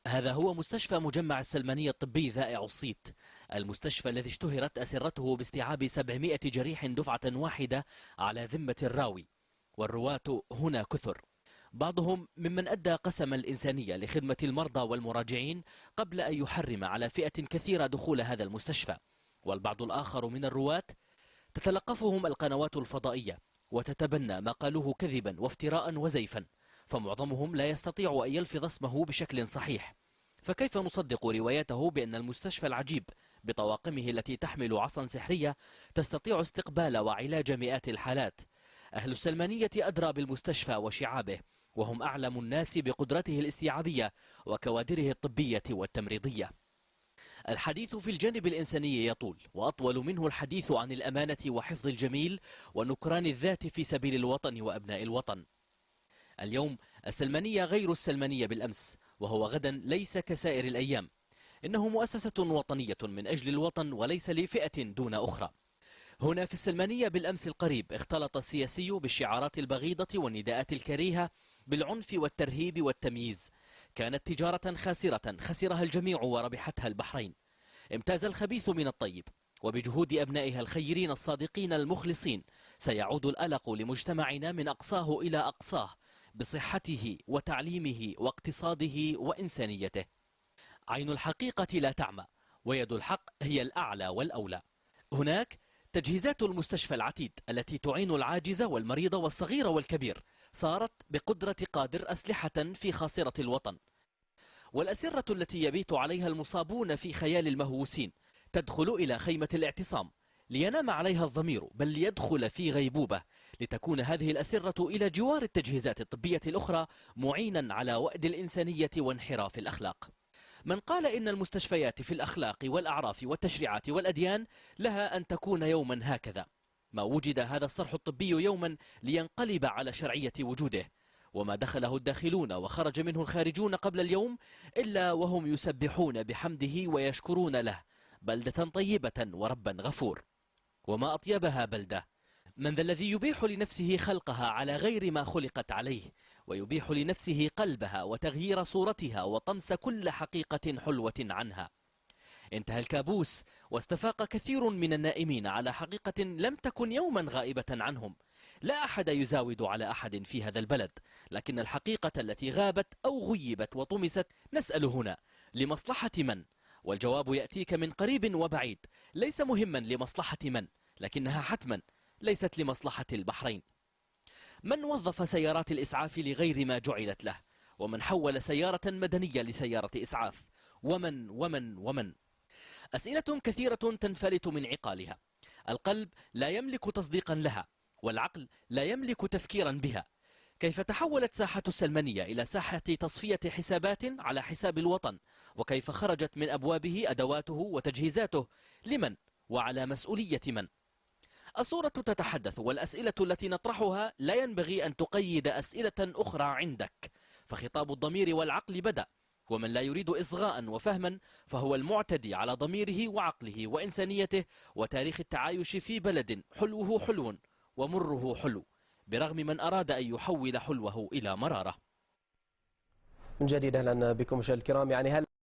هذا هو مستشفى مجمع السلمانية الطبي ذائع الصيت، المستشفى الذي اشتهرت أسرته باستيعاب 700 جريح دفعة واحدة على ذمة الراوي، والرواة هنا كثر، بعضهم ممن أدى قسم الإنسانية لخدمة المرضى والمراجعين قبل أن يحرم على فئة كثيرة دخول هذا المستشفى، والبعض الآخر من الرواة تتلقفهم القنوات الفضائية وتتبنى ما قالوه كذبا وافتراء وزيفا، فمعظمهم لا يستطيع أن يلفظ اسمه بشكل صحيح، فكيف نصدق روايته بأن المستشفى العجيب بطواقمه التي تحمل عصا سحرية تستطيع استقبال وعلاج مئات الحالات؟ أهل السلمانية أدرى بالمستشفى وشعابه، وهم أعلم الناس بقدرته الاستيعابية وكوادره الطبية والتمريضية. الحديث في الجانب الإنساني يطول، وأطول منه الحديث عن الأمانة وحفظ الجميل ونكران الذات في سبيل الوطن وأبناء الوطن. اليوم السلمانية غير السلمانية بالأمس، وهو غدا ليس كسائر الأيام، إنه مؤسسة وطنية من أجل الوطن وليس لفئة دون أخرى. هنا في السلمانية بالأمس القريب اختلط السياسي بالشعارات البغيضة والنداءات الكريهة بالعنف والترهيب والتمييز. كانت تجارة خاسرة خسرها الجميع وربحتها البحرين. امتاز الخبيث من الطيب، وبجهود أبنائها الخيرين الصادقين المخلصين سيعود الألق لمجتمعنا من أقصاه إلى أقصاه بصحته وتعليمه واقتصاده وإنسانيته. عين الحقيقة لا تعمى، ويد الحق هي الأعلى والأولى. هناك تجهيزات المستشفى العتيد التي تعين العاجز والمريض والصغير والكبير صارت بقدرة قادر أسلحة في خاصرة الوطن، والأسرة التي يبيت عليها المصابون في خيال المهووسين تدخل إلى خيمة الاعتصام لينام عليها الضمير، بل ليدخل في غيبوبة، لتكون هذه الأسرة إلى جوار التجهيزات الطبية الأخرى معينا على وأد الإنسانية وانحراف الأخلاق. من قال إن المستشفيات في الأخلاق والأعراف والتشريعات والأديان لها أن تكون يوما هكذا، ما وجد هذا الصرح الطبي يوما لينقلب على شرعية وجوده، وما دخله الداخلون وخرج منه الخارجون قبل اليوم إلا وهم يسبحون بحمده ويشكرون له. بلدة طيبة وربا غفور. وما أطيبها بلدة. من ذا الذي يبيح لنفسه خلقها على غير ما خلقت عليه، ويبيح لنفسه قلبها وتغيير صورتها وطمس كل حقيقة حلوة عنها؟ انتهى الكابوس واستفاق كثير من النائمين على حقيقة لم تكن يوما غائبة عنهم. لا أحد يزاود على أحد في هذا البلد، لكن الحقيقة التي غابت أو غيبت وطمست نسأل هنا لمصلحة من؟ والجواب يأتيك من قريب وبعيد. ليس مهما لمصلحة من، لكنها حتما ليست لمصلحة البحرين. من وظف سيارات الإسعاف لغير ما جعلت له؟ ومن حول سيارة مدنية لسيارة إسعاف؟ ومن أسئلة كثيرة تنفلت من عقالها. القلب لا يملك تصديقا لها، والعقل لا يملك تفكيرا بها. كيف تحولت ساحة السلمانية إلى ساحة تصفية حسابات على حساب الوطن؟ وكيف خرجت من أبوابه أدواته وتجهيزاته؟ لمن وعلى مسؤولية من؟ الصورة تتحدث، والأسئلة التي نطرحها لا ينبغي أن تقيد أسئلة أخرى عندك، فخطاب الضمير والعقل بدأ، ومن لا يريد إصغاء وفهما فهو المعتدي على ضميره وعقله وإنسانيته وتاريخ التعايش في بلد حلوه حلو ومره حلو، برغم من أراد أن يحول حلوه إلى مرارة. من جديد أهلا بكم مشاهدينا الكرام. يعني هل